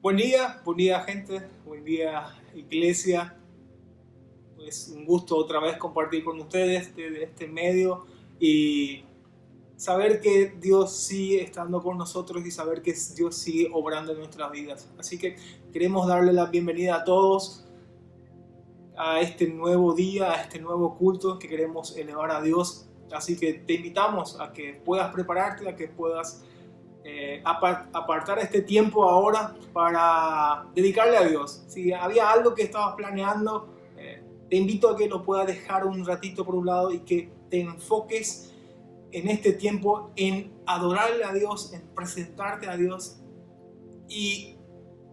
Buen día gente, buen día iglesia. Es un gusto otra vez compartir con ustedes de este medio y saber que Dios sigue estando con nosotros y saber que Dios sigue obrando en nuestras vidas. Así que queremos darle la bienvenida a todos a este nuevo día, a este nuevo culto que queremos elevar a Dios. Así que te invitamos a que puedas prepararte, a que puedas apartar este tiempo ahora para dedicarle a Dios. Si había algo que estabas planeando, te invito a que lo puedas dejar un ratito por un lado y que te enfoques en este tiempo en adorarle a Dios, en presentarte a Dios y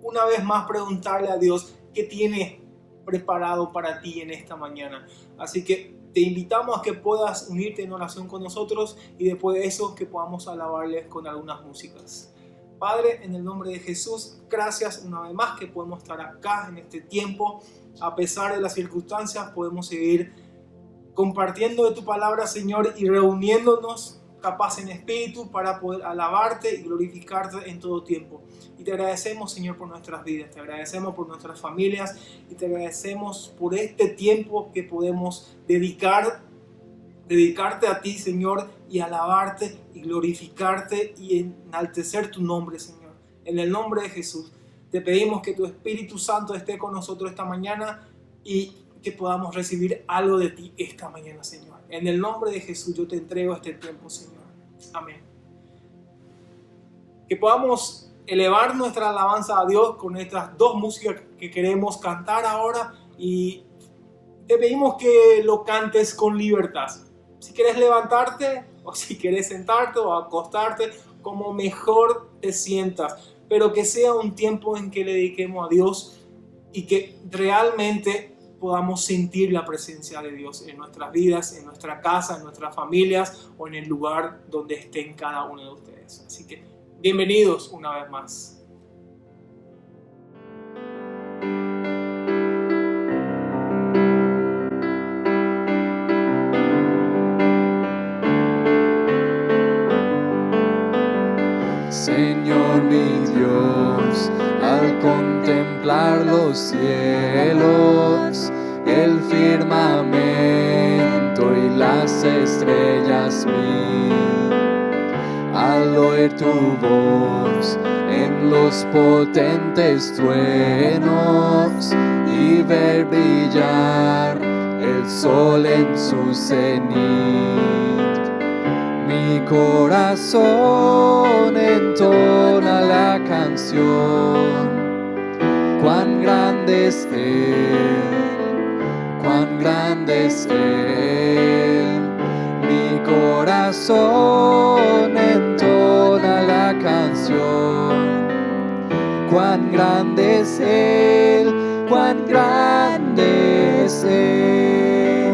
una vez más preguntarle a Dios qué tiene preparado para ti en esta mañana. Así que te invitamos a que puedas unirte en oración con nosotros y después de eso que podamos alabarles con algunas músicas. Padre, en el nombre de Jesús, gracias una vez más que podemos estar acá en este tiempo. A pesar de las circunstancias, podemos seguir compartiendo de tu palabra, Señor, y reuniéndonos capaz en espíritu para poder alabarte y glorificarte en todo tiempo. Y te agradecemos, Señor, por nuestras vidas, te agradecemos por nuestras familias y te agradecemos por este tiempo que podemos dedicarte a ti, Señor, y alabarte y glorificarte y enaltecer tu nombre, Señor. En el nombre de Jesús, te pedimos que tu Espíritu Santo esté con nosotros esta mañana y que podamos recibir algo de ti esta mañana, Señor. En el nombre de Jesús yo te entrego este tiempo, Señor. Amén. Que podamos elevar nuestra alabanza a Dios con estas dos músicas que queremos cantar ahora y te pedimos que lo cantes con libertad. Si quieres levantarte o si quieres sentarte o acostarte, como mejor te sientas, pero que sea un tiempo en que le dediquemos a Dios y que realmente podamos sentir la presencia de Dios en nuestras vidas, en nuestra casa, en nuestras familias o en el lugar donde estén cada uno de ustedes. Así que bienvenidos una vez más. Señor mi Dios, al contemplar los cielos, el firmamento y las estrellas al oír tu voz en los potentes truenos y ver brillar el sol en su cenit, mi corazón entona la canción. Cuán grande es Él, cuán grande es Él. Mi corazón entona la canción. Cuán grande es Él, cuán grande es Él.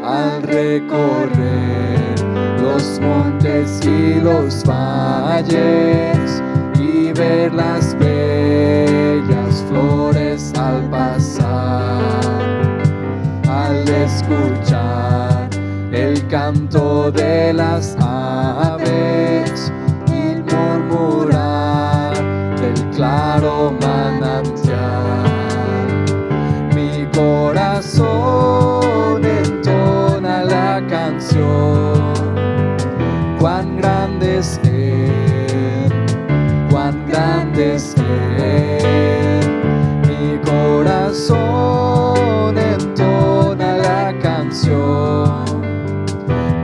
Al recorrer los montes y los valles y ver las bellas flores al pasar, al escuchar el canto de las aves y murmurar del claro manantial, mi corazón entona la canción. Cuán grande es Él, cuán grande es Él. Mi corazón entona la canción.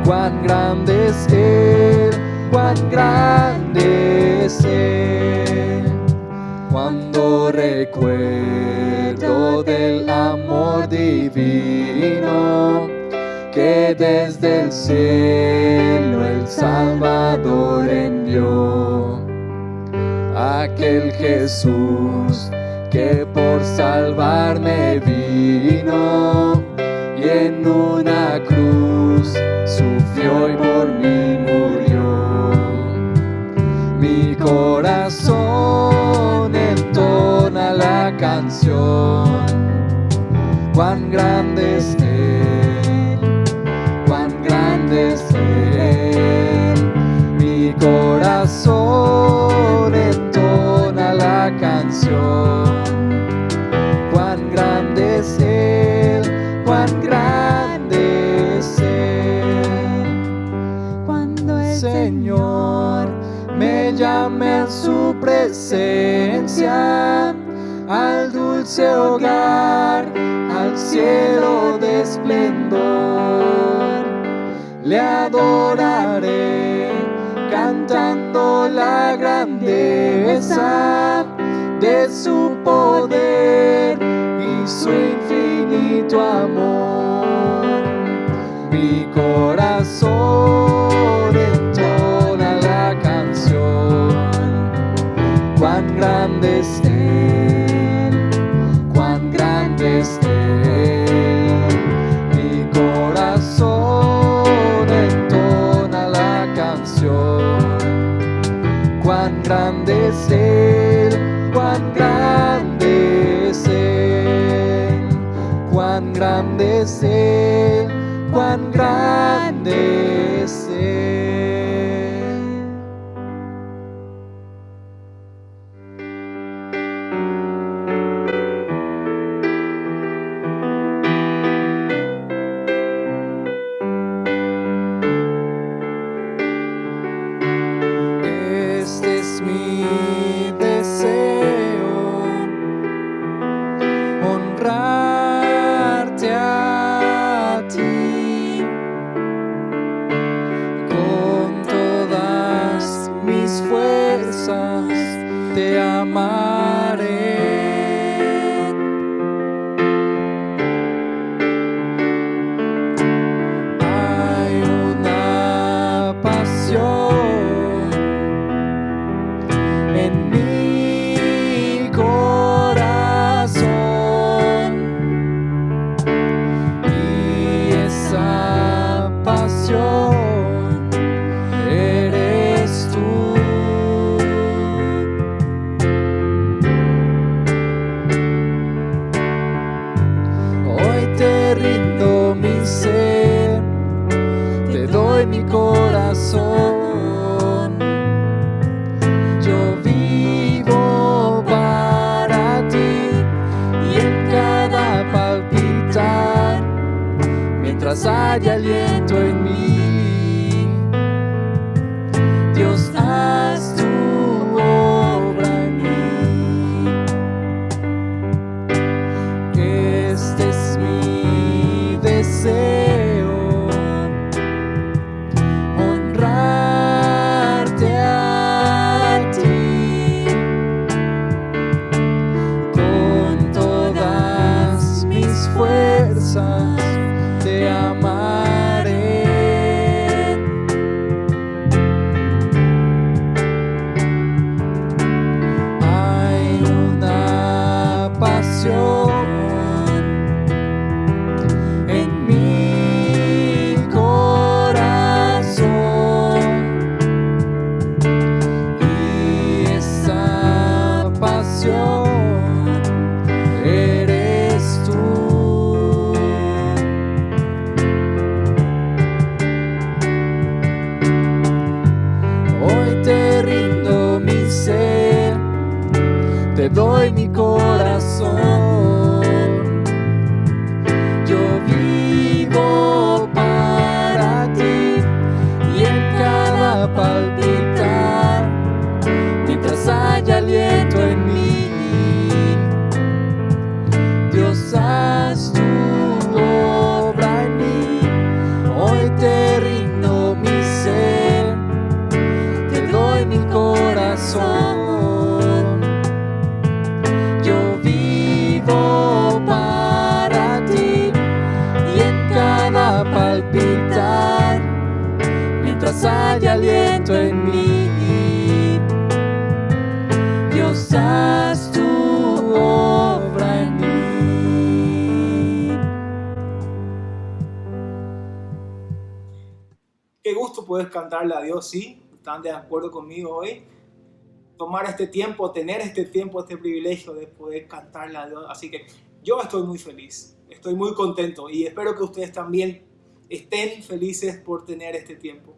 Cuán grande es Él, cuán grande es Él. Cuando recuerdo del amor divino que desde el cielo el Salvador envió, aquel Jesús que por salvarme vino y en una cruz sufrió y por mí murió. Mi corazón entona la canción. Cuán grande es Él, cuán grande es Él. Mi corazón entona la la canción. Cuán grande es Él, cuán grande es Él. Cuando el Señor me llame a su presencia, al dulce hogar, al cielo de esplendor, le adoraré cantando la grandeza de su poder y su infinito amor. Mi corazón entona la canción. Cuán grande es Él, cuán grande es Él. Mi corazón entona la canción. Cuán grande es Él, cuán grande es Él. Cuán grande es Él, cuán grande es Él. Este es mi deseo, honrarte a ti. Con todas mis fuerzas te amaré. Hay una pasión en mi corazón, y esa pasión eres tú. Hoy te rindo mi ser, te doy mi corazón. Yo vivo para ti y en cada palpitar, mientras haya aliento en mí, Dios, haz tu obra en mí. Este es mi deseo, honrarte a ti. Con todas mis fuerzas te amaré. Hay una pasión en mi corazón, y esa pasión eres tú. Hoy te rindo mi ser, te doy mi corazón. Yo vivo para ti y en cada palpitar, mientras haya aliento en mí, Dios, haz tu obra en mí. Hoy te rindo mi ser, te doy mi corazón. Yo vivo para ti y en cada palpitar, mientras haya aliento en mí, Dios, haz tu obra en mí. Qué gusto poder cantarle a Dios, ¿sí? ¿Están de acuerdo conmigo hoy? Tomar este tiempo, tener este tiempo, este privilegio de poder cantarle a Dios. Así que yo estoy muy feliz, estoy muy contento y espero que ustedes también estén felices por tener este tiempo.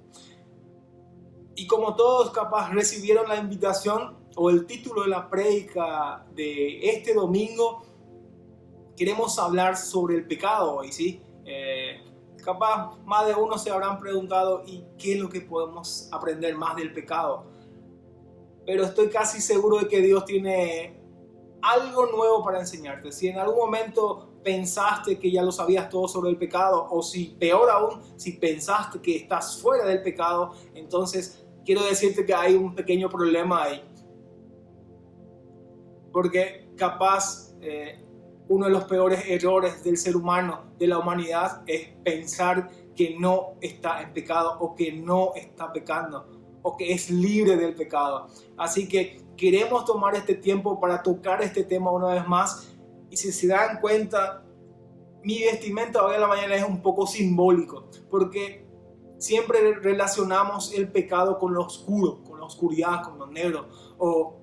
Y como todos capaz recibieron la invitación o el título de la prédica de este domingo, queremos hablar sobre el pecado hoy, ¿sí? Capaz más de uno se habrán preguntado, ¿y qué es lo que podemos aprender más del pecado? Pero estoy casi seguro de que Dios tiene algo nuevo para enseñarte. Si en algún momento pensaste que ya lo sabías todo sobre el pecado, o si peor aún, si pensaste que estás fuera del pecado, entonces quiero decirte que hay un pequeño problema ahí. Porque capaz uno de los peores errores del ser humano, de la humanidad, es pensar que no está en pecado o que no está pecando o que es libre del pecado. Así que queremos tomar este tiempo para tocar este tema una vez más. Y si se dan cuenta, mi vestimenta hoy en la mañana es un poco simbólico, porque siempre relacionamos el pecado con lo oscuro, con la oscuridad, con lo negro, o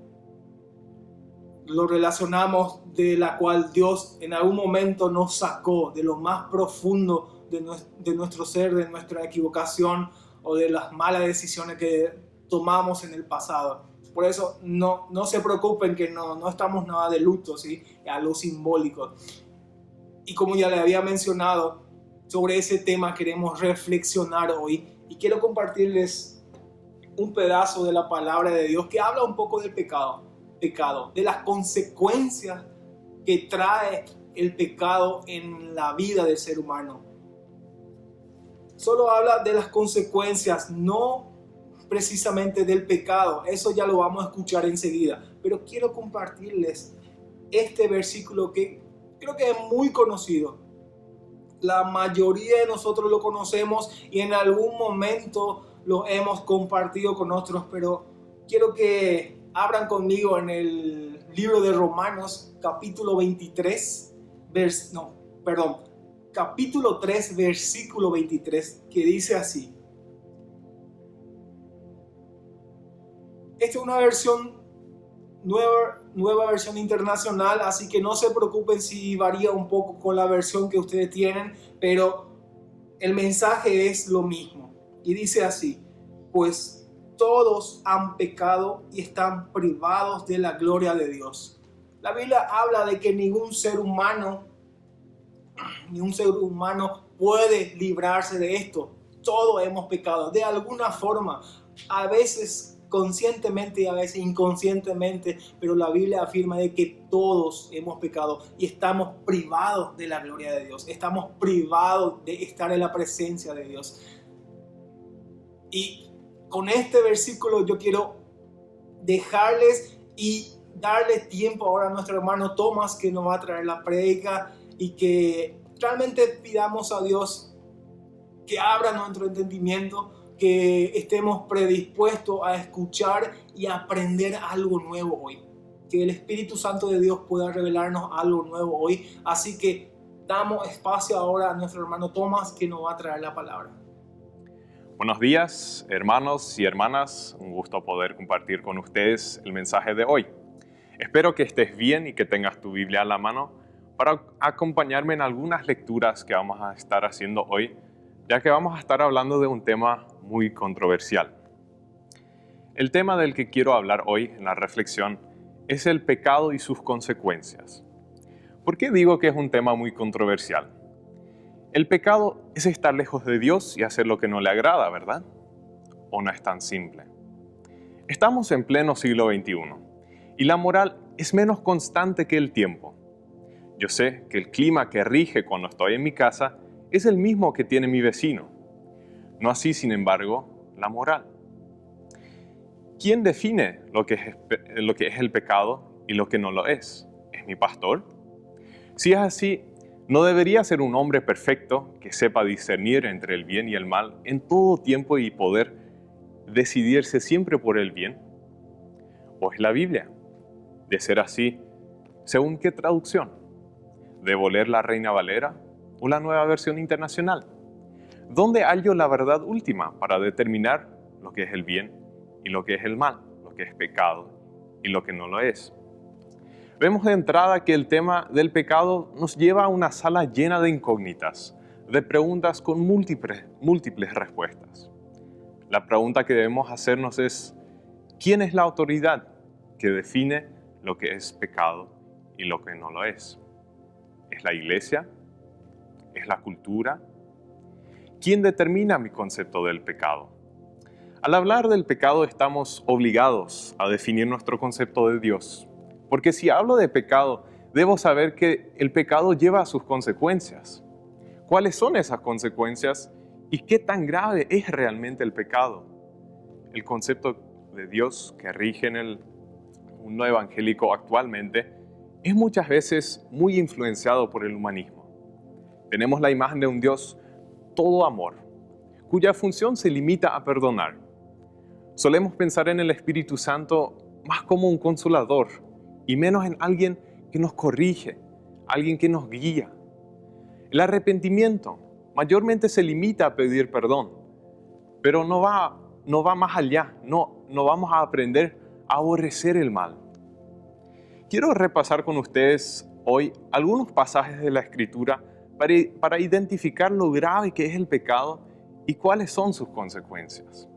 lo relacionamos de la cual Dios en algún momento nos sacó de lo más profundo de nuestro ser, de nuestra equivocación o de las malas decisiones que tomamos en el pasado. Por eso no se preocupen que no estamos nada de luto, ¿sí? A lo simbólico. Y como ya le había mencionado, sobre ese tema queremos reflexionar hoy y quiero compartirles un pedazo de la palabra de Dios que habla un poco del pecado, de las consecuencias que trae el pecado en la vida del ser humano. Solo habla de las consecuencias, no precisamente del pecado. Eso ya lo vamos a escuchar enseguida. Pero quiero compartirles este versículo que creo que es muy conocido. La mayoría de nosotros lo conocemos y en algún momento lo hemos compartido con otros, pero quiero que abran conmigo en el libro de Romanos, capítulo 3, versículo 23, que dice así. Esta es una versión nueva versión internacional, así que no se preocupen si varía un poco con la versión que ustedes tienen, pero el mensaje es lo mismo. Y dice así: pues todos han pecado y están privados de la gloria de Dios. La Biblia habla de que ningún ser humano puede librarse de esto. Todos hemos pecado de alguna forma, a veces conscientemente y a veces inconscientemente, pero la Biblia afirma de que todos hemos pecado y estamos privados de la gloria de Dios. Estamos privados de estar en la presencia de Dios. Y con este versículo yo quiero dejarles y darle tiempo ahora a nuestro hermano Tomás, que nos va a traer la prédica, y que realmente pidamos a Dios que abra nuestro entendimiento, que estemos predispuestos a escuchar y a aprender algo nuevo hoy. Que el Espíritu Santo de Dios pueda revelarnos algo nuevo hoy. Así que damos espacio ahora a nuestro hermano Tomás, que nos va a traer la palabra. Buenos días, hermanos y hermanas. Un gusto poder compartir con ustedes el mensaje de hoy. Espero que estés bien y que tengas tu Biblia a la mano para acompañarme en algunas lecturas que vamos a estar haciendo hoy, ya que vamos a estar hablando de un tema muy controversial. El tema del que quiero hablar hoy en la reflexión es el pecado y sus consecuencias. ¿Por qué digo que es un tema muy controversial? El pecado es estar lejos de Dios y hacer lo que no le agrada, ¿verdad? ¿O no es tan simple? Estamos en pleno siglo XXI y la moral es menos constante que el tiempo. Yo sé que el clima que rige cuando estoy en mi casa es el mismo que tiene mi vecino. No así, sin embargo, la moral. ¿Quién define lo que es el pecado y lo que no lo es? ¿Es mi pastor? Si es así, ¿no debería ser un hombre perfecto que sepa discernir entre el bien y el mal en todo tiempo y poder decidirse siempre por el bien? ¿O es la Biblia? De ser así, ¿según qué traducción? ¿Debo leer la Reina Valera o la Nueva Versión Internacional? ¿Dónde hallo la verdad última para determinar lo que es el bien y lo que es el mal, lo que es pecado y lo que no lo es? Vemos de entrada que el tema del pecado nos lleva a una sala llena de incógnitas, de preguntas con múltiples respuestas. la pregunta que debemos hacernos es, ¿quién es la autoridad que define lo que es pecado y lo que no lo es? ¿Es la iglesia? ¿Es la cultura? ¿Quién determina mi concepto del pecado? Al hablar del pecado estamos obligados a definir nuestro concepto de Dios, porque si hablo de pecado, debo saber que el pecado lleva a sus consecuencias. ¿Cuáles son esas consecuencias y qué tan grave es realmente el pecado? El concepto de Dios que rige en el mundo evangélico actualmente es muchas veces muy influenciado por el humanismo. Tenemos la imagen de un Dios todo amor, cuya función se limita a perdonar. Solemos pensar en el Espíritu Santo más como un consolador y menos en alguien que nos corrige, alguien que nos guía. El arrepentimiento mayormente se limita a pedir perdón, pero no va más allá, no vamos a aprender a aborrecer el mal. Quiero repasar con ustedes hoy algunos pasajes de la Escritura para identificar lo grave que es el pecado y cuáles son sus consecuencias.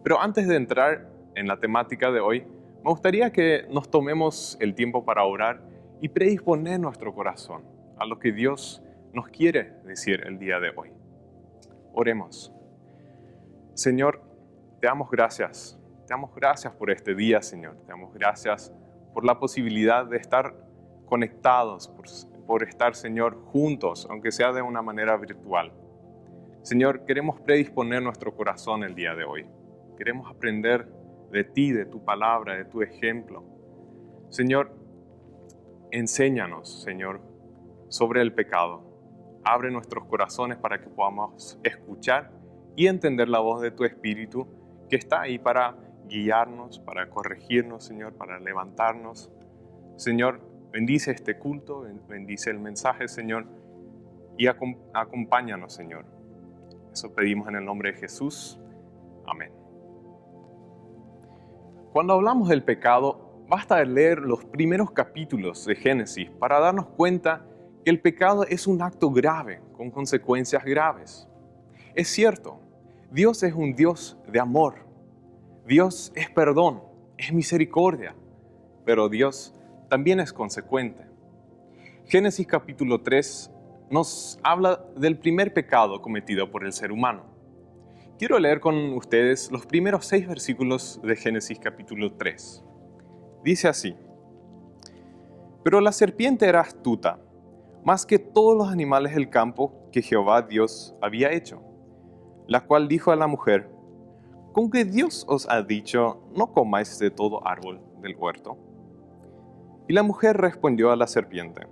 Pero antes de entrar en la temática de hoy, me gustaría que nos tomemos el tiempo para orar y predisponer nuestro corazón a lo que Dios nos quiere decir el día de hoy. Oremos. Señor, te damos gracias. Te damos gracias por este día, Señor. Te damos gracias por la posibilidad de estar conectados, por estar, Señor, juntos, aunque sea de una manera virtual. Señor, queremos predisponer nuestro corazón el día de hoy. Queremos aprender de ti, de tu palabra, de tu ejemplo. Señor, enséñanos, Señor, sobre el pecado. Abre nuestros corazones para que podamos escuchar y entender la voz de tu Espíritu que está ahí para guiarnos, para corregirnos, Señor, para levantarnos. Señor, bendice este culto, bendice el mensaje, Señor, y acompáñanos, Señor. Eso pedimos en el nombre de Jesús. Amén. Cuando hablamos del pecado, basta leer los primeros capítulos de Génesis para darnos cuenta que el pecado es un acto grave, con consecuencias graves. Es cierto, Dios es un Dios de amor. Dios es perdón, es misericordia, pero Dios también es consecuente. Génesis capítulo 3 nos habla del primer pecado cometido por el ser humano. Quiero leer con ustedes los primeros 6 versículos de Génesis capítulo 3. Dice así: Pero la serpiente era astuta, más que todos los animales del campo que Jehová Dios había hecho, la cual dijo a la mujer: ¿Con qué Dios os ha dicho, no comáis de todo árbol del huerto? Y la mujer respondió a la serpiente: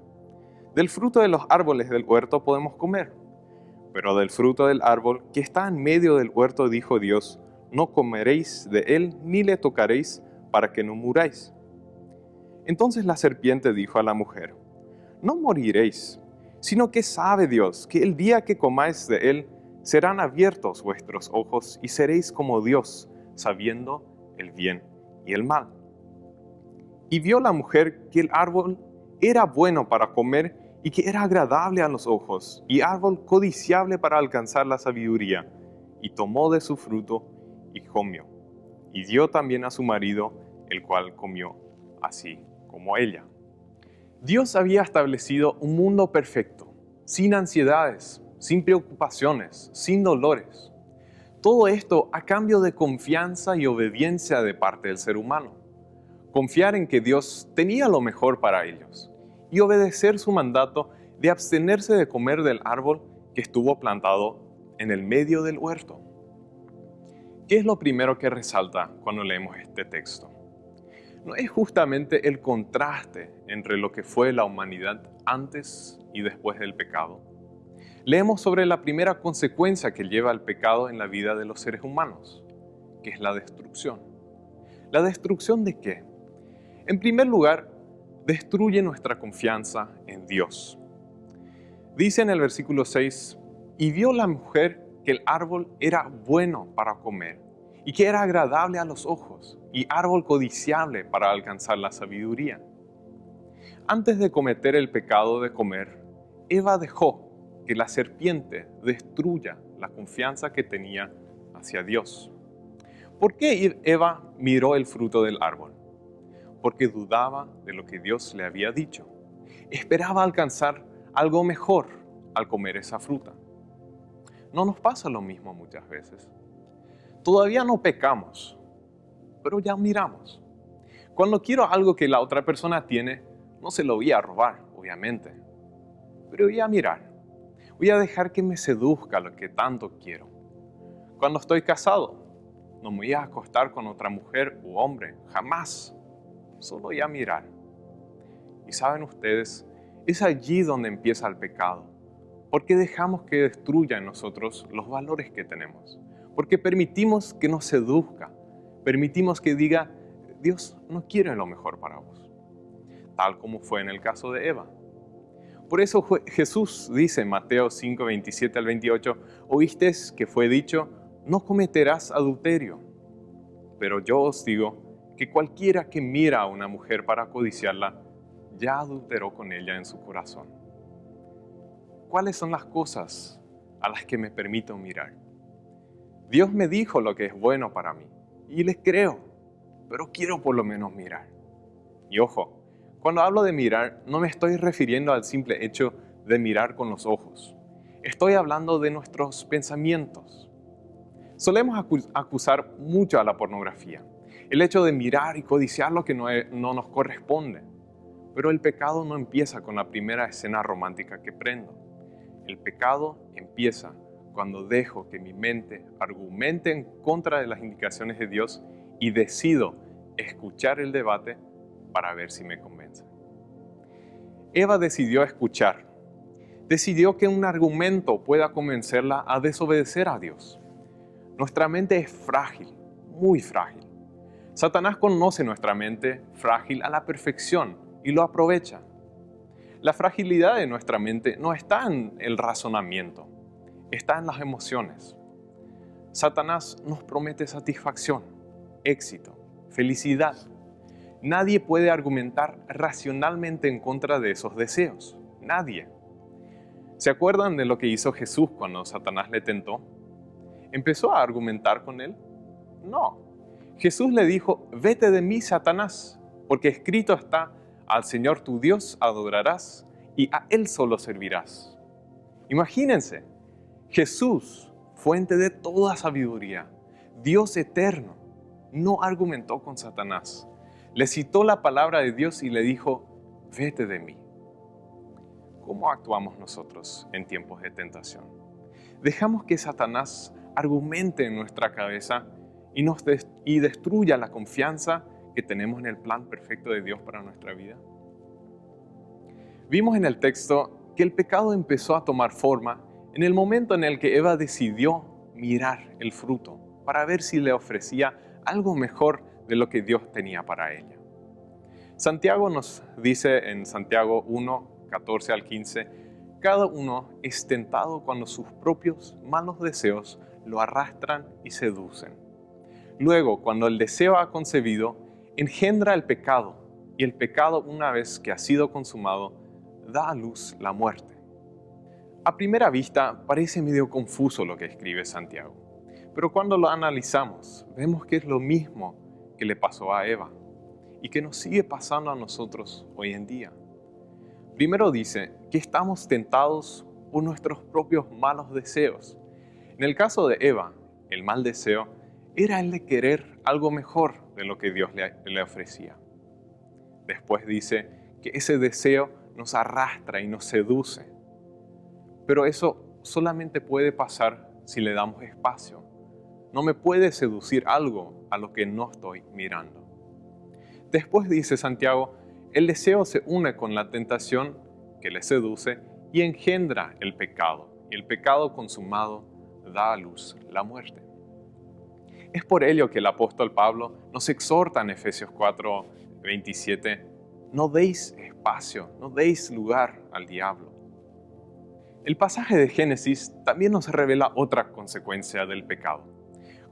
Del fruto de los árboles del huerto podemos comer, pero del fruto del árbol que está en medio del huerto dijo Dios, no comeréis de él ni le tocaréis para que no muráis. Entonces la serpiente dijo a la mujer: No moriréis, sino que sabe Dios que el día que comáis de él serán abiertos vuestros ojos y seréis como Dios, sabiendo el bien y el mal. Y vio la mujer que el árbol era bueno para comer y que era agradable a los ojos, y árbol codiciable para alcanzar la sabiduría, y tomó de su fruto y comió, y dio también a su marido, el cual comió así como ella. Dios había establecido un mundo perfecto, sin ansiedades, sin preocupaciones, sin dolores. Todo esto a cambio de confianza y obediencia de parte del ser humano. Confiar en que Dios tenía lo mejor para ellos y obedecer su mandato de abstenerse de comer del árbol que estuvo plantado en el medio del huerto. ¿Qué es lo primero que resalta cuando leemos este texto? ¿No es justamente el contraste entre lo que fue la humanidad antes y después del pecado? Leemos sobre la primera consecuencia que lleva el pecado en la vida de los seres humanos, que es la destrucción. ¿La destrucción de qué? En primer lugar, destruye nuestra confianza en Dios. Dice en el versículo 6, y vio la mujer que el árbol era bueno para comer, y que era agradable a los ojos, y árbol codiciable para alcanzar la sabiduría. Antes de cometer el pecado de comer, Eva dejó que la serpiente destruya la confianza que tenía hacia Dios. ¿Por qué Eva miró el fruto del árbol? Porque dudaba de lo que Dios le había dicho. Esperaba alcanzar algo mejor al comer esa fruta. ¿No nos pasa lo mismo muchas veces? Todavía no pecamos, pero ya miramos. Cuando quiero algo que la otra persona tiene, no se lo voy a robar, obviamente, pero voy a mirar. Voy a dejar que me seduzca lo que tanto quiero. Cuando estoy casado, no me voy a acostar con otra mujer u hombre, jamás. Solo voy a mirar. Y saben ustedes, es allí donde empieza el pecado, porque dejamos que destruya en nosotros los valores que tenemos, porque permitimos que nos seduzca, permitimos que diga, Dios no quiere lo mejor para vos, tal como fue en el caso de Eva. Por eso Jesús dice en Mateo 5, 27 al 28, oíste que fue dicho, no cometerás adulterio. Pero yo os digo que cualquiera que mira a una mujer para codiciarla, ya adulteró con ella en su corazón. ¿Cuáles son las cosas a las que me permito mirar? Dios me dijo lo que es bueno para mí, y les creo, pero quiero por lo menos mirar. Y ojo, cuando hablo de mirar, no me estoy refiriendo al simple hecho de mirar con los ojos. Estoy hablando de nuestros pensamientos. Solemos acusar mucho a la pornografía. El hecho de mirar y codiciar lo que no nos corresponde. Pero el pecado no empieza con la primera escena romántica que prendo. El pecado empieza cuando dejo que mi mente argumente en contra de las indicaciones de Dios y decido escuchar el debate para ver si me convence. Eva decidió escuchar. Decidió que un argumento pueda convencerla a desobedecer a Dios. Nuestra mente es frágil, muy frágil. Satanás conoce nuestra mente frágil a la perfección y lo aprovecha. La fragilidad de nuestra mente no está en el razonamiento, está en las emociones. Satanás nos promete satisfacción, éxito, felicidad. Nadie puede argumentar racionalmente en contra de esos deseos. Nadie. ¿Se acuerdan de lo que hizo Jesús cuando Satanás le tentó? ¿Empezó a argumentar con él? No. Jesús le dijo, vete de mí, Satanás, porque escrito está, al Señor tu Dios adorarás y a Él solo servirás. Imagínense, Jesús, fuente de toda sabiduría, Dios eterno, no argumentó con Satanás. Le citó la palabra de Dios y le dijo, vete de mí. ¿Cómo actuamos nosotros en tiempos de tentación? ¿Dejamos que Satanás argumente en nuestra cabeza y destruya la confianza que tenemos en el plan perfecto de Dios para nuestra vida? Vimos en el texto que el pecado empezó a tomar forma en el momento en el que Eva decidió mirar el fruto para ver si le ofrecía algo mejor de lo que Dios tenía para ella. Santiago nos dice en Santiago 1, 14 al 15, cada uno es tentado cuando sus propios malos deseos lo arrastran y seducen. Luego, cuando el deseo ha concebido, engendra el pecado, y el pecado, una vez que ha sido consumado, da a luz la muerte. A primera vista parece medio confuso lo que escribe Santiago, pero cuando lo analizamos, vemos que es lo mismo que le pasó a Eva y que nos sigue pasando a nosotros hoy en día. Primero dice que estamos tentados por nuestros propios malos deseos. En el caso de Eva, el mal deseo era el de querer algo mejor de lo que Dios le ofrecía. Después dice que ese deseo nos arrastra y nos seduce. Pero eso solamente puede pasar si le damos espacio. No me puede seducir algo a lo que no estoy mirando. Después dice Santiago, el deseo se une con la tentación que le seduce y engendra el pecado. Y el pecado consumado da a luz la muerte. Es por ello que el apóstol Pablo nos exhorta en Efesios 4, 27, no deis espacio, no deis lugar al diablo. El pasaje de Génesis también nos revela otra consecuencia del pecado.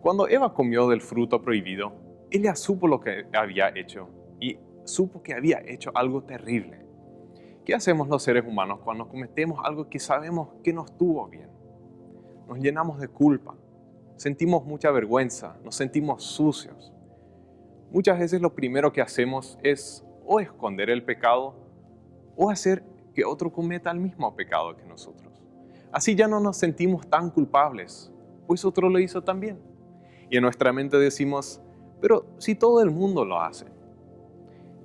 Cuando Eva comió del fruto prohibido, ella supo lo que había hecho y supo que había hecho algo terrible. ¿Qué hacemos los seres humanos cuando cometemos algo que sabemos que no estuvo bien? Nos llenamos de culpa, sentimos mucha vergüenza, nos sentimos sucios. Muchas veces lo primero que hacemos es o esconder el pecado o hacer que otro cometa el mismo pecado que nosotros. Así ya no nos sentimos tan culpables, pues otro lo hizo también. Y en nuestra mente decimos, pero si todo el mundo lo hace.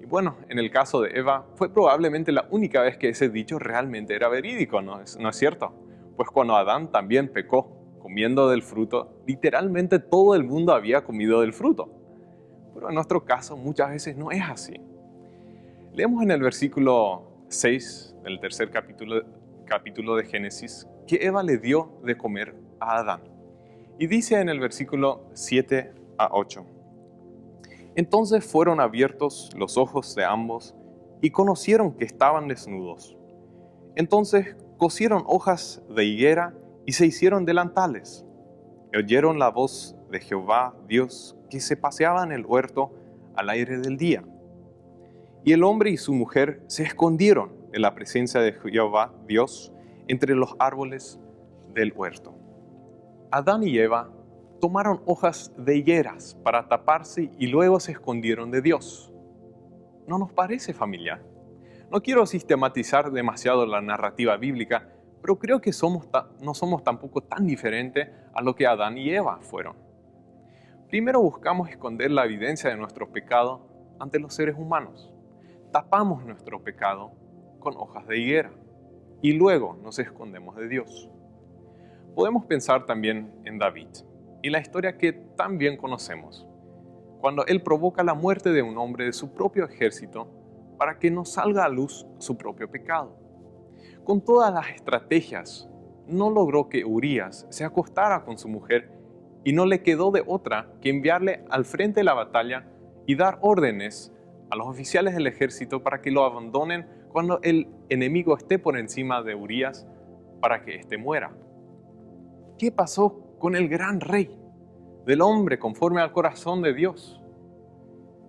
Y bueno, en el caso de Eva, fue probablemente la única vez que ese dicho realmente era verídico, ¿no es cierto? Pues cuando Adán también pecó, comiendo del fruto, literalmente todo el mundo había comido del fruto. Pero en nuestro caso muchas veces no es así. Leemos en el versículo 6 del tercer capítulo de Génesis que Eva le dio de comer a Adán. Y dice en el versículo 7 a 8. Entonces fueron abiertos los ojos de ambos y conocieron que estaban desnudos. Entonces cosieron hojas de higuera y se hicieron delantales. Y oyeron la voz de Jehová Dios que se paseaba en el huerto al aire del día. Y el hombre y su mujer se escondieron de la presencia de Jehová Dios entre los árboles del huerto. Adán y Eva tomaron hojas de higueras para taparse y luego se escondieron de Dios. ¿No nos parece familiar? No quiero sistematizar demasiado la narrativa bíblica, pero creo que no somos tampoco tan diferentes a lo que Adán y Eva fueron. Primero buscamos esconder la evidencia de nuestro pecado ante los seres humanos. Tapamos nuestro pecado con hojas de higuera y luego nos escondemos de Dios. Podemos pensar también en David y la historia que tan bien conocemos, cuando él provoca la muerte de un hombre de su propio ejército para que no salga a luz su propio pecado. Con todas las estrategias, no logró que Urías se acostara con su mujer y no le quedó de otra que enviarle al frente de la batalla y dar órdenes a los oficiales del ejército para que lo abandonen cuando el enemigo esté por encima de Urías para que éste muera. ¿Qué pasó con el gran rey, del hombre conforme al corazón de Dios?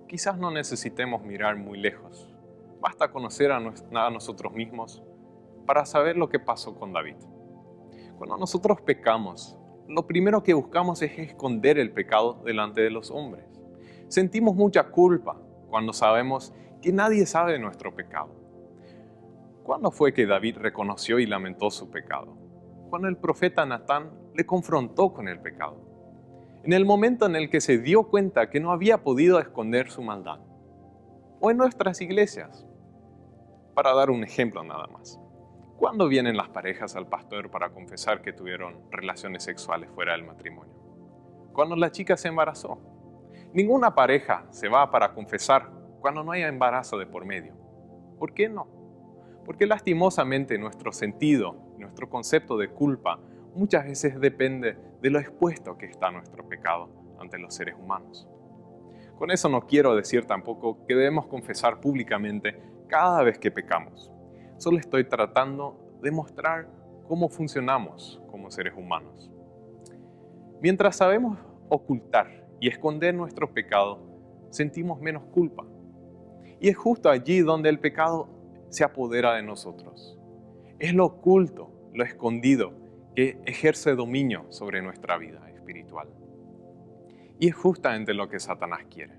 Quizás no necesitemos mirar muy lejos. Basta conocer a nosotros mismos para saber lo que pasó con David. Cuando nosotros pecamos, lo primero que buscamos es esconder el pecado delante de los hombres. Sentimos mucha culpa cuando sabemos que nadie sabe de nuestro pecado. ¿Cuándo fue que David reconoció y lamentó su pecado? Cuando el profeta Natán le confrontó con el pecado. En el momento en el que se dio cuenta que no había podido esconder su maldad. O en nuestras iglesias. Para dar un ejemplo nada más. ¿Cuándo vienen las parejas al pastor para confesar que tuvieron relaciones sexuales fuera del matrimonio? Cuando la chica se embarazó. Ninguna pareja se va para confesar cuando no haya embarazo de por medio. ¿Por qué no? Porque lastimosamente nuestro sentido, nuestro concepto de culpa, muchas veces depende de lo expuesto que está nuestro pecado ante los seres humanos. Con eso no quiero decir tampoco que debemos confesar públicamente cada vez que pecamos. Solo estoy tratando de mostrar cómo funcionamos como seres humanos. Mientras sabemos ocultar y esconder nuestro pecado, sentimos menos culpa. Y es justo allí donde el pecado se apodera de nosotros. Es lo oculto, lo escondido, que ejerce dominio sobre nuestra vida espiritual. Y es justamente lo que Satanás quiere.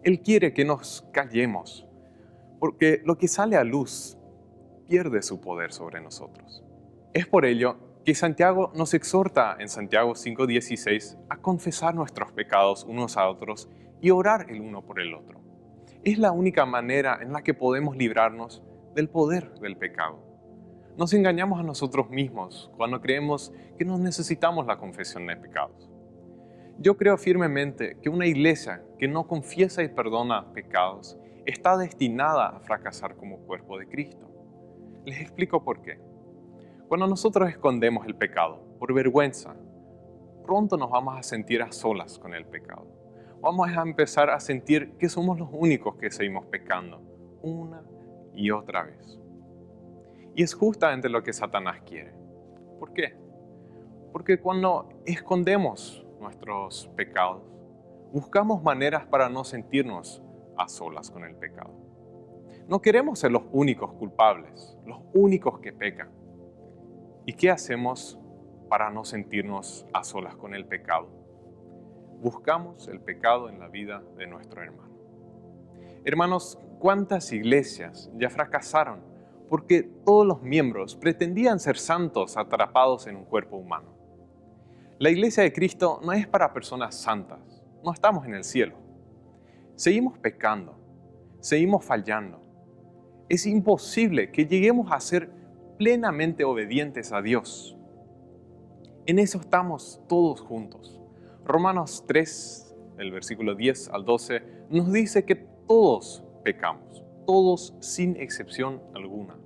Él quiere que nos callemos, porque lo que sale a luz pierde su poder sobre nosotros. Es por ello que Santiago nos exhorta en Santiago 5:16 a confesar nuestros pecados unos a otros y orar el uno por el otro. Es la única manera en la que podemos librarnos del poder del pecado. Nos engañamos a nosotros mismos cuando creemos que no necesitamos la confesión de pecados. Yo creo firmemente que una iglesia que no confiesa y perdona pecados está destinada a fracasar como cuerpo de Cristo. Les explico por qué. Cuando nosotros escondemos el pecado por vergüenza, pronto nos vamos a sentir a solas con el pecado. Vamos a empezar a sentir que somos los únicos que seguimos pecando una y otra vez. Y es justamente lo que Satanás quiere. ¿Por qué? Porque cuando escondemos nuestros pecados, buscamos maneras para no sentirnos a solas con el pecado. No queremos ser los únicos culpables, los únicos que pecan. ¿Y qué hacemos? para no sentirnos a solas con el pecado. Buscamos el pecado en la vida de nuestro hermano. Hermanos, ¿cuántas iglesias ya fracasaron porque todos los miembros pretendían ser santos atrapados en un cuerpo humano? La iglesia de Cristo no es para personas santas, no estamos en el cielo. Seguimos pecando, seguimos fallando. Es imposible que lleguemos a ser plenamente obedientes a Dios. En eso estamos todos juntos. Romanos 3, el versículo 10 al 12, nos dice que todos pecamos, todos sin excepción alguna.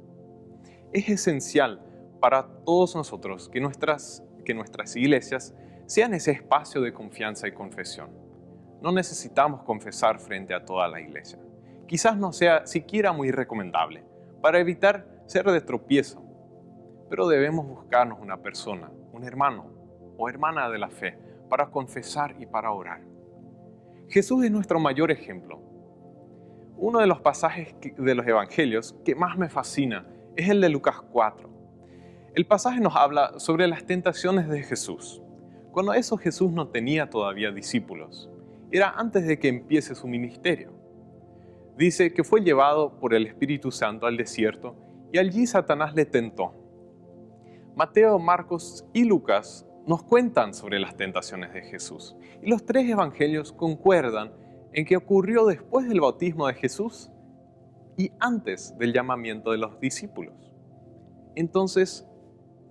Es esencial para todos nosotros que nuestras iglesias sean ese espacio de confianza y confesión. No necesitamos confesar frente a toda la iglesia. Quizás no sea siquiera muy recomendable para evitar ser de tropiezo, pero debemos buscarnos una persona, un hermano o hermana de la fe para confesar y para orar. Jesús es nuestro mayor ejemplo. Uno de los pasajes de los evangelios que más me fascina es el de Lucas 4. El pasaje nos habla sobre las tentaciones de Jesús. Cuando eso Jesús no tenía todavía discípulos. Era antes de que empiece su ministerio. Dice que fue llevado por el Espíritu Santo al desierto y allí Satanás le tentó. Mateo, Marcos y Lucas nos cuentan sobre las tentaciones de Jesús. Y los tres evangelios concuerdan en que ocurrió después del bautismo de Jesús y antes del llamamiento de los discípulos. Entonces,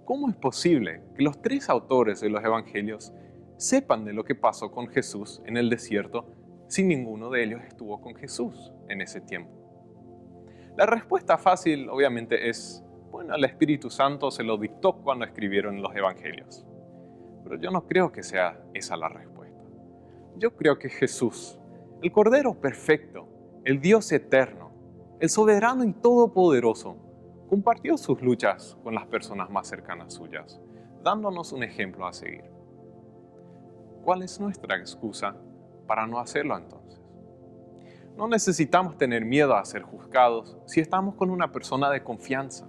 ¿cómo es posible que los tres autores de los evangelios sepan de lo que pasó con Jesús en el desierto si ninguno de ellos estuvo con Jesús en ese tiempo? La respuesta fácil, obviamente, es, bueno, el Espíritu Santo se lo dictó cuando escribieron los evangelios. Pero yo no creo que sea esa la respuesta. Yo creo que Jesús, el Cordero perfecto, el Dios eterno, el soberano y todopoderoso, compartió sus luchas con las personas más cercanas suyas, dándonos un ejemplo a seguir. ¿Cuál es nuestra excusa para no hacerlo entonces? No necesitamos tener miedo a ser juzgados si estamos con una persona de confianza.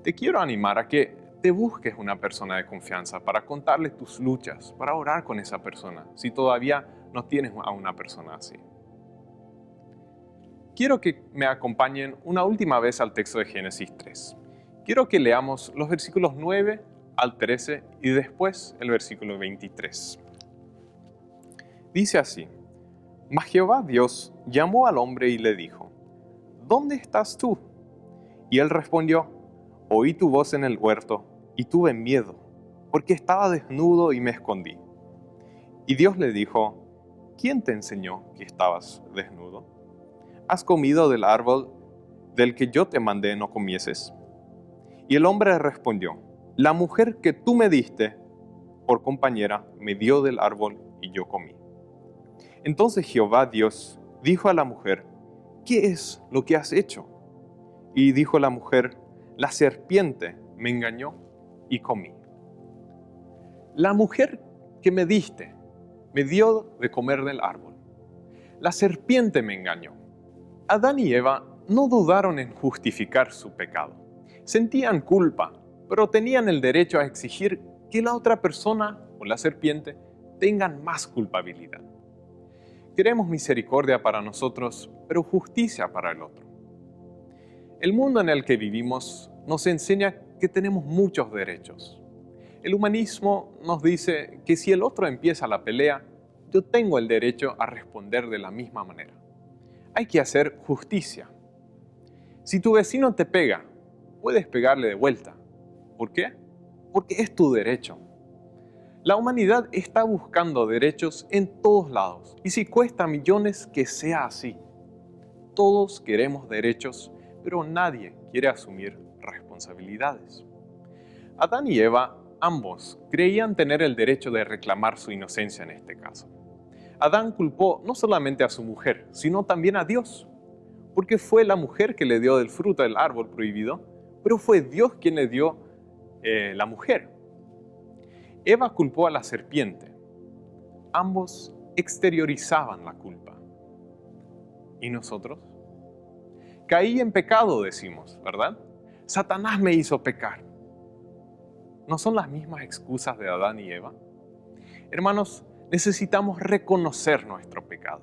Te quiero animar a que te busques una persona de confianza para contarle tus luchas, para orar con esa persona, si todavía no tienes a una persona así. Quiero que me acompañen una última vez al texto de Génesis 3. Quiero que leamos los versículos 9 al 13 y después el versículo 23. Dice así: Mas Jehová Dios llamó al hombre y le dijo: ¿Dónde estás tú? Y él respondió: Oí tu voz en el huerto y tuve miedo, porque estaba desnudo y me escondí. Y Dios le dijo: ¿Quién te enseñó que estabas desnudo? ¿Has comido del árbol del que yo te mandé no comieses? Y el hombre respondió: La mujer que tú me diste por compañera me dio del árbol y yo comí. Entonces Jehová Dios dijo a la mujer: ¿Qué es lo que has hecho? Y dijo la mujer: La serpiente me engañó y comí. La mujer que me diste me dio de comer del árbol. La serpiente me engañó. Adán y Eva no dudaron en justificar su pecado. Sentían culpa, pero tenían el derecho a exigir que la otra persona o la serpiente tengan más culpabilidad. Queremos misericordia para nosotros, pero justicia para el otro. El mundo en el que vivimos nos enseña que tenemos muchos derechos. El humanismo nos dice que si el otro empieza la pelea, yo tengo el derecho a responder de la misma manera. Hay que hacer justicia. Si tu vecino te pega, puedes pegarle de vuelta. ¿Por qué? Porque es tu derecho. La humanidad está buscando derechos en todos lados, y si cuesta millones, que sea así. Todos queremos derechos, pero nadie quiere asumir responsabilidades. Adán y Eva, ambos, creían tener el derecho de reclamar su inocencia en este caso. Adán culpó no solamente a su mujer, sino también a Dios, porque fue la mujer que le dio del fruto del árbol prohibido, pero fue Dios quien le dio la mujer. Eva culpó a la serpiente. Ambos exteriorizaban la culpa. ¿Y nosotros? Caí en pecado, decimos, ¿verdad? Satanás me hizo pecar. ¿No son las mismas excusas de Adán y Eva? Hermanos, necesitamos reconocer nuestro pecado.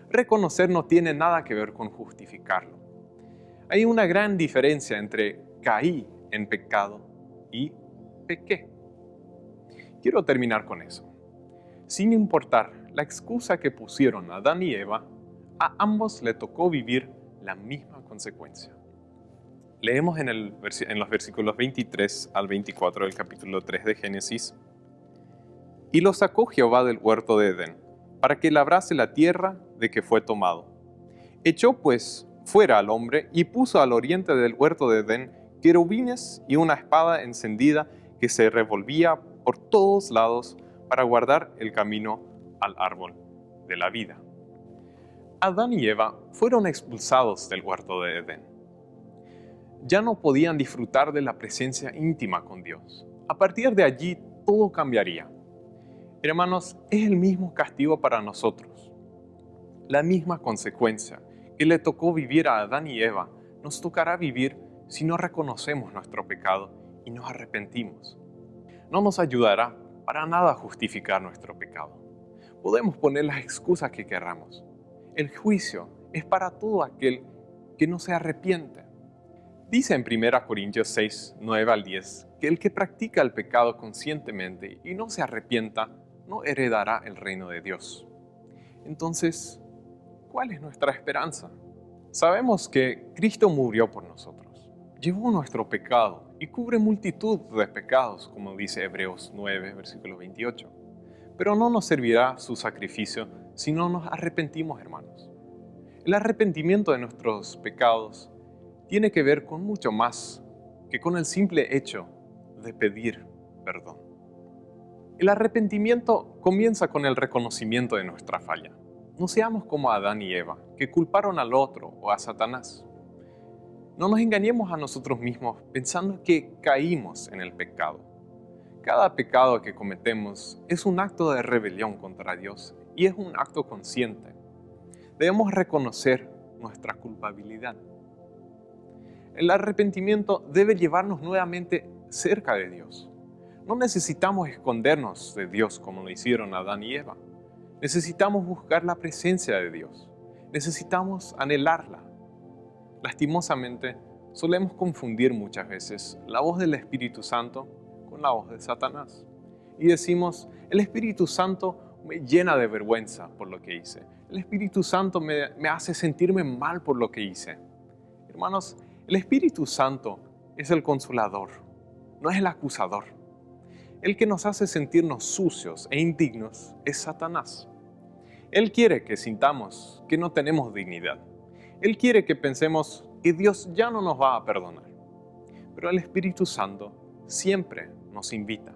Reconocer no tiene nada que ver con justificarlo. Hay una gran diferencia entre caí en pecado y pequé. Quiero terminar con eso. Sin importar la excusa que pusieron Adán y Eva, a ambos le tocó vivir la misma consecuencia. Leemos en los versículos 23 al 24 del capítulo 3 de Génesis. Y lo sacó Jehová del huerto de Edén, para que labrase la tierra de que fue tomado. Echó pues fuera al hombre y puso al oriente del huerto de Edén querubines y una espada encendida que se revolvía por todos lados para guardar el camino al árbol de la vida. Adán y Eva fueron expulsados del huerto de Edén. Ya no podían disfrutar de la presencia íntima con Dios. A partir de allí todo cambiaría. Hermanos, es el mismo castigo para nosotros. La misma consecuencia que le tocó vivir a Adán y Eva, nos tocará vivir si no reconocemos nuestro pecado y nos arrepentimos. No nos ayudará para nada a justificar nuestro pecado. Podemos poner las excusas que queramos. El juicio es para todo aquel que no se arrepiente. Dice en 1 Corintios 6, 9 al 10, que el que practica el pecado conscientemente y no se arrepienta, no heredará el reino de Dios. Entonces, ¿cuál es nuestra esperanza? Sabemos que Cristo murió por nosotros, llevó nuestro pecado y cubre multitud de pecados, como dice Hebreos 9, versículo 28. Pero no nos servirá su sacrificio si no nos arrepentimos, hermanos. El arrepentimiento de nuestros pecados tiene que ver con mucho más que con el simple hecho de pedir perdón. El arrepentimiento comienza con el reconocimiento de nuestra falla. No seamos como Adán y Eva, que culparon al otro o a Satanás. No nos engañemos a nosotros mismos pensando que caímos en el pecado. Cada pecado que cometemos es un acto de rebelión contra Dios y es un acto consciente. Debemos reconocer nuestra culpabilidad. El arrepentimiento debe llevarnos nuevamente cerca de Dios. No necesitamos escondernos de Dios como lo hicieron Adán y Eva. Necesitamos buscar la presencia de Dios. Necesitamos anhelarla. Lastimosamente, solemos confundir muchas veces la voz del Espíritu Santo con la voz de Satanás. Y decimos, el Espíritu Santo me llena de vergüenza por lo que hice. El Espíritu Santo me hace sentirme mal por lo que hice. Hermanos, el Espíritu Santo es el consolador, no es el acusador. El que nos hace sentirnos sucios e indignos es Satanás. Él quiere que sintamos que no tenemos dignidad. Él quiere que pensemos que Dios ya no nos va a perdonar. Pero el Espíritu Santo siempre nos invita.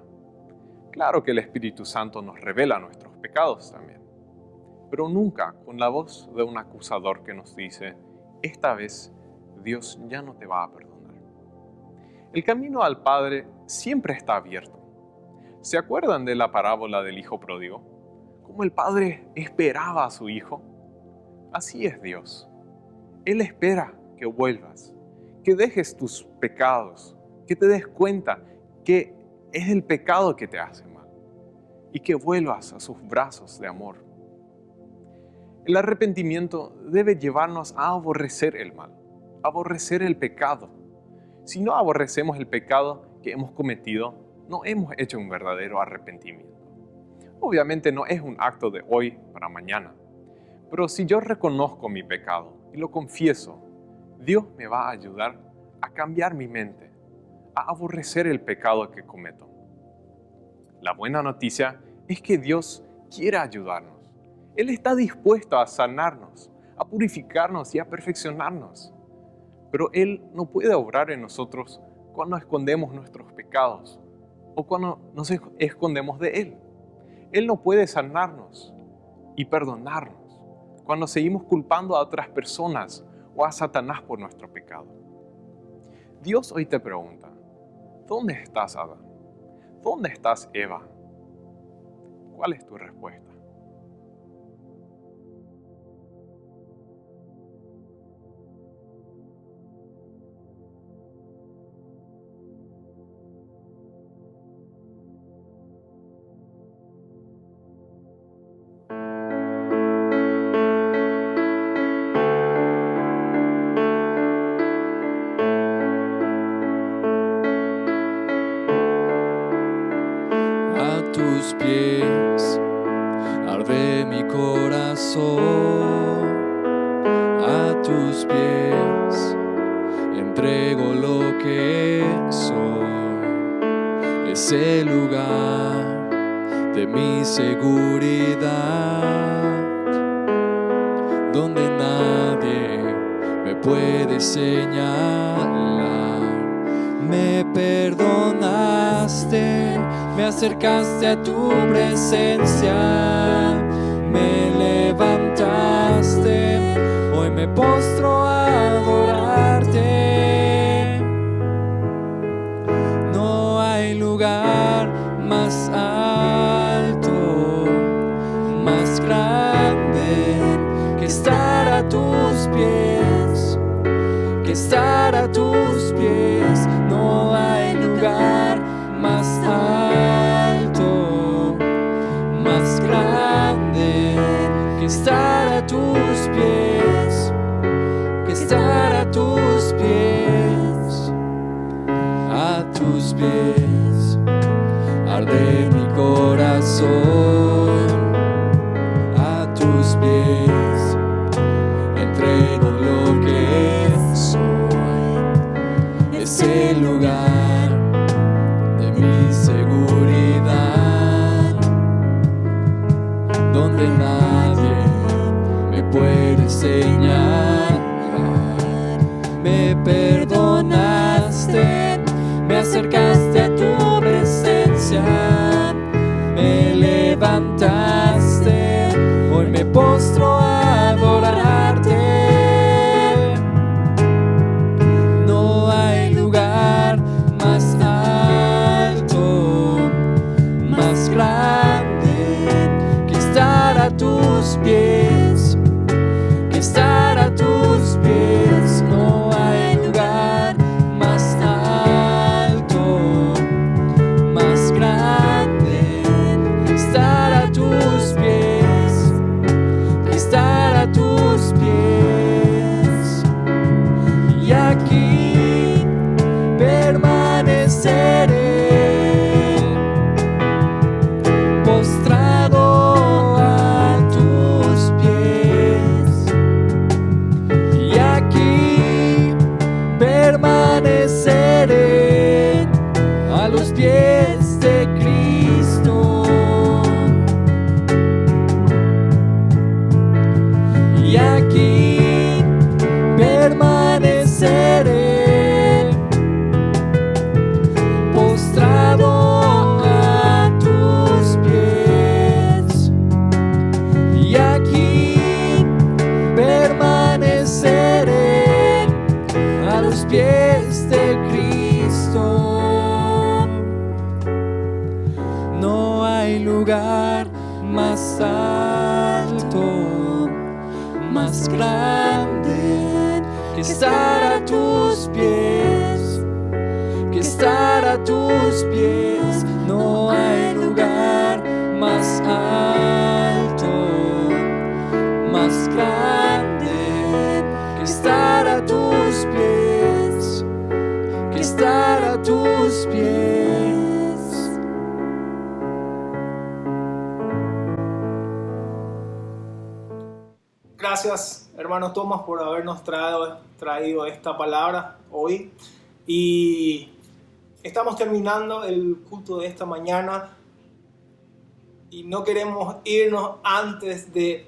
Claro que el Espíritu Santo nos revela nuestros pecados también, pero nunca con la voz de un acusador que nos dice, esta vez Dios ya no te va a perdonar. El camino al Padre siempre está abierto. ¿Se acuerdan de la parábola del hijo pródigo? ¿Cómo el padre esperaba a su hijo? Así es Dios. Él espera que vuelvas, que dejes tus pecados, que te des cuenta que es el pecado que te hace mal y que vuelvas a sus brazos de amor. El arrepentimiento debe llevarnos a aborrecer el mal, aborrecer el pecado. Si no aborrecemos el pecado que hemos cometido, no hemos hecho un verdadero arrepentimiento. Obviamente no es un acto de hoy para mañana, pero si yo reconozco mi pecado y lo confieso, Dios me va a ayudar a cambiar mi mente, a aborrecer el pecado que cometo. La buena noticia es que Dios quiere ayudarnos. Él está dispuesto a sanarnos, a purificarnos y a perfeccionarnos. Pero Él no puede obrar en nosotros cuando escondemos nuestros pecados o cuando nos escondemos de Él. Él no puede sanarnos y perdonarnos cuando seguimos culpando a otras personas o a Satanás por nuestro pecado. Dios hoy te pregunta, ¿dónde estás, Adán? ¿Dónde estás, Eva? ¿Cuál es tu respuesta? tus pies, arde mi corazón. A tus pies entrego lo que soy, ese lugar de mi seguridad, donde nadie me puede señalar. Me perdonaste, me acercaste a tu presencia, me levantaste, hoy me postro a adorarte. No hay lugar más alto, más grande que estar a tus pies, que estar a tus pies. No hay lugar más alto, más grande que estar a tus pies, que estar a tus pies, a tus pies. Arde mi corazón, a tus pies entrego lo que soy, ese lugar de mi seguridad, donde nadie me puede señalar. Me perdonaste, me acercaste a tu presencia, me levantaste, hoy me postro a adorarte. No hay lugar más alto, más grande que estar a tus pies, que estar a tus pies. No hay lugar más alto, más grande que estar a tus pies, que estar a tus pies. Y aquí permaneceré, postrado a tus pies. Y aquí permaneceré a los pies de Cristo. Y aquí permaneceré, postrado a tus pies. Y aquí permaneceré a los pies de Cristo. No hay lugar más alto, más grande que estar a tus pies, que estar a tus pies. No hay lugar más alto, más grande que estar a tus pies, que estar a tus pies. Gracias, hermano Tomás, por habernos traído esta palabra hoy. Y estamos terminando el culto de esta mañana y no queremos irnos antes de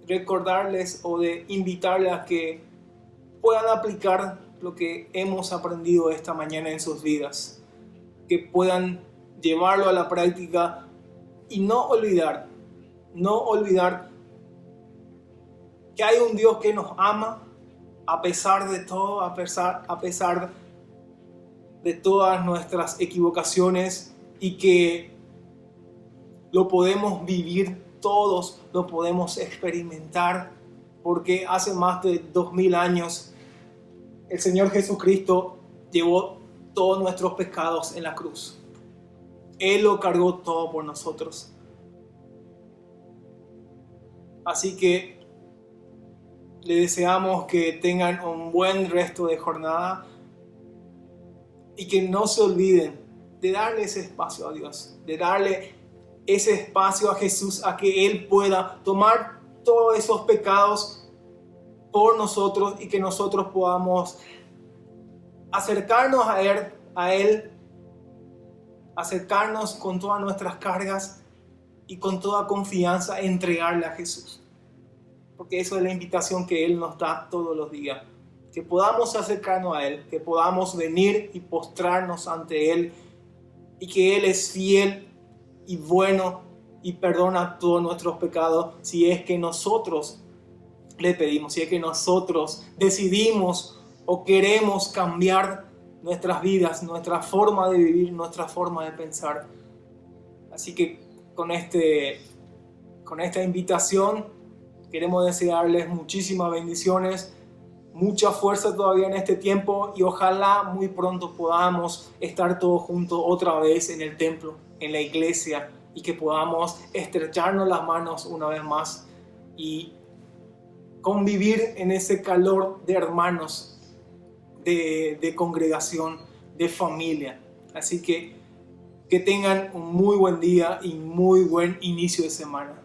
recordarles o de invitarles a que puedan aplicar lo que hemos aprendido esta mañana en sus vidas, que puedan llevarlo a la práctica y no olvidar que hay un Dios que nos ama a pesar de todo, a pesar de todas nuestras equivocaciones, y que lo podemos vivir todos, lo podemos experimentar, porque hace más de 2000 años el Señor Jesucristo llevó todos nuestros pecados en la cruz. Él lo cargó todo por nosotros. Así que le deseamos que tengan un buen resto de jornada y que no se olviden de darle ese espacio a Dios, de darle ese espacio a Jesús, a que Él pueda tomar todos esos pecados por nosotros y que nosotros podamos acercarnos a Él, acercarnos con todas nuestras cargas y con toda confianza entregarle a Jesús. Porque eso es la invitación que Él nos da todos los días. Que podamos acercarnos a Él, que podamos venir y postrarnos ante Él y que Él es fiel y bueno y perdona todos nuestros pecados si es que nosotros le pedimos, si es que nosotros decidimos o queremos cambiar nuestras vidas, nuestra forma de vivir, nuestra forma de pensar. Así que con esta invitación queremos desearles muchísimas bendiciones, mucha fuerza todavía en este tiempo y ojalá muy pronto podamos estar todos juntos otra vez en el templo, en la iglesia, y que podamos estrecharnos las manos una vez más y convivir en ese calor de hermanos, de congregación, de familia. Así que tengan un muy buen día y muy buen inicio de semana.